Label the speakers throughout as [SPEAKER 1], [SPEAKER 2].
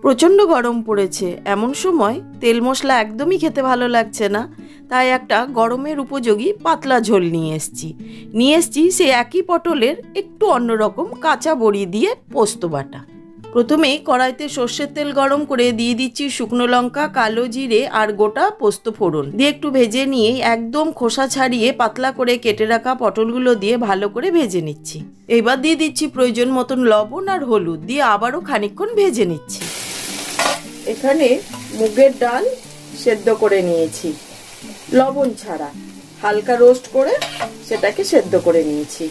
[SPEAKER 1] প্রচণ্ড গরম পড়েছে, এমন সময় তেল মশলা একদমই খেতে ভালো লাগছে না। তাই একটা গরমের উপযোগী পাতলা ঝোল নিয়ে এসছি সেই একই পটলের একটু অন্যরকম কাঁচা বড়ি দিয়ে পোস্ত বাটা। প্রথমে কড়াইতে সর্ষের তেল গরম করে দিয়ে দিচ্ছি শুকনো লঙ্কা, কালো জিরে আর গোটা পোস্ত ফোড়ন দিয়ে একটু ভেজে নিয়ে একদম খোসা ছাড়িয়ে পাতলা করে কেটে রাখা পটলগুলো দিয়ে ভালো করে ভেজে নিচ্ছি। এবার দিয়ে দিচ্ছি প্রয়োজন মতন লবণ আর হলুদ দিয়ে আবারও খানিকক্ষণ ভেজে নিচ্ছি। এখানে মুগের ডাল সেদ্ধ করে নিয়েছি, লবণ ছাড়া হালকা রোস্ট করে সেটাকে সেদ্ধ করে নিয়েছি।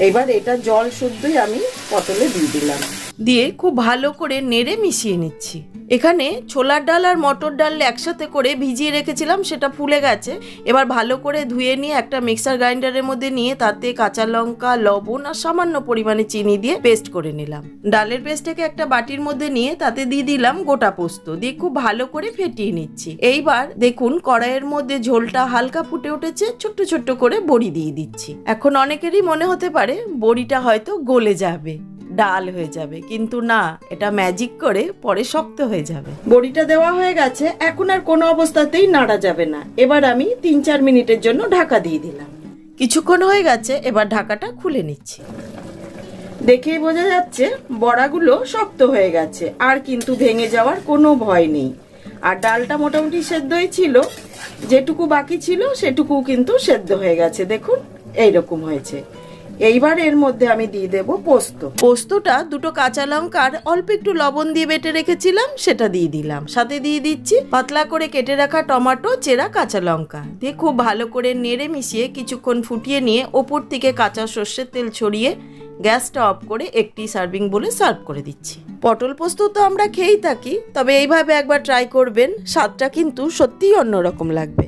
[SPEAKER 1] এবার এটা জল শুদ্ধই আমি পটলে দিয়ে দিলাম, দিয়ে খুব ভালো করে নেড়ে মিশিয়ে নিচ্ছি। এখানে ছোলার ডাল আর মটর ডাল একসাথে করে ভিজিয়ে রেখেছিলাম, সেটা ফুলে গেছে। এবার ভালো করে ধুয়ে নিয়ে একটা মিক্সার গ্রাইন্ডারের মধ্যে নিয়ে তাতে কাঁচা লঙ্কা, লবণ আর সামান্য পরিমাণে চিনি দিয়ে পেস্ট করে নিলাম। ডালের পেস্টটাকে একটা বাটির মধ্যে নিয়ে তাতে দিয়ে দিলাম গোটা পোস্ত, দিয়ে খুব ভালো করে ফেটিয়ে নিচ্ছি। এইবার দেখুন কড়াইয়ের মধ্যে ঝোলটা হালকা ফুটে উঠেছে, ছোট্ট ছোট্ট করে বড়ি দিয়ে দিচ্ছি। এখন অনেকেরই মনে হতে পারে বড়িটা হয়তো গলে যাবে, ডাল হয়ে যাবে, কিন্তু না, এটা ম্যাজিক করে পরে শক্ত হয়ে যাবে। বড়িটা দেওয়া হয়ে গেছে, এখন আর কোনো অবস্থাতেই নাড়া যাবে না। এবার আমি 3-4 মিনিটের জন্য ঢাকা দিয়ে দিলাম। কিছুক্ষণ হয়ে গেছে, এবার ঢাকাটা খুলে নিচ্ছি। দেখেই বোঝা যাচ্ছে বড়াগুলো শক্ত হয়ে গেছে, আর কিন্তু ভেঙে যাওয়ার কোনো ভয় নেই। আর ডালটা মোটামুটি সেদ্ধই ছিল, যেটুকু বাকি ছিল সেটুকু কিন্তু সেদ্ধ হয়ে গেছে। দেখুন এইরকম হয়েছে। এইবার এর মধ্যে আমি দিয়ে দেব পোস্তটা দুটো কাঁচা লঙ্কার অল্প একটু লবণ দিয়ে বেটে রেখেছিলাম, সেটা দিয়ে দিলাম। সাথে দিয়ে দিচ্ছি পাতলা করে কেটে রাখা টমেটো, চেরা কাঁচা লঙ্কা দিয়ে খুব ভালো করে নেড়ে মিশিয়ে কিছুক্ষণ ফুটিয়ে নিয়ে ওপর থেকে কাঁচা সর্ষের তেল ছড়িয়ে গ্যাসটা অফ করে একটি সার্ভিং বলে সার্ভ করে দিচ্ছি। পটল পোস্ত তো আমরা খেয়েই থাকি, তবে এইভাবে একবার ট্রাই করবেন, স্বাদটা কিন্তু সত্যিই অন্যরকম লাগবে।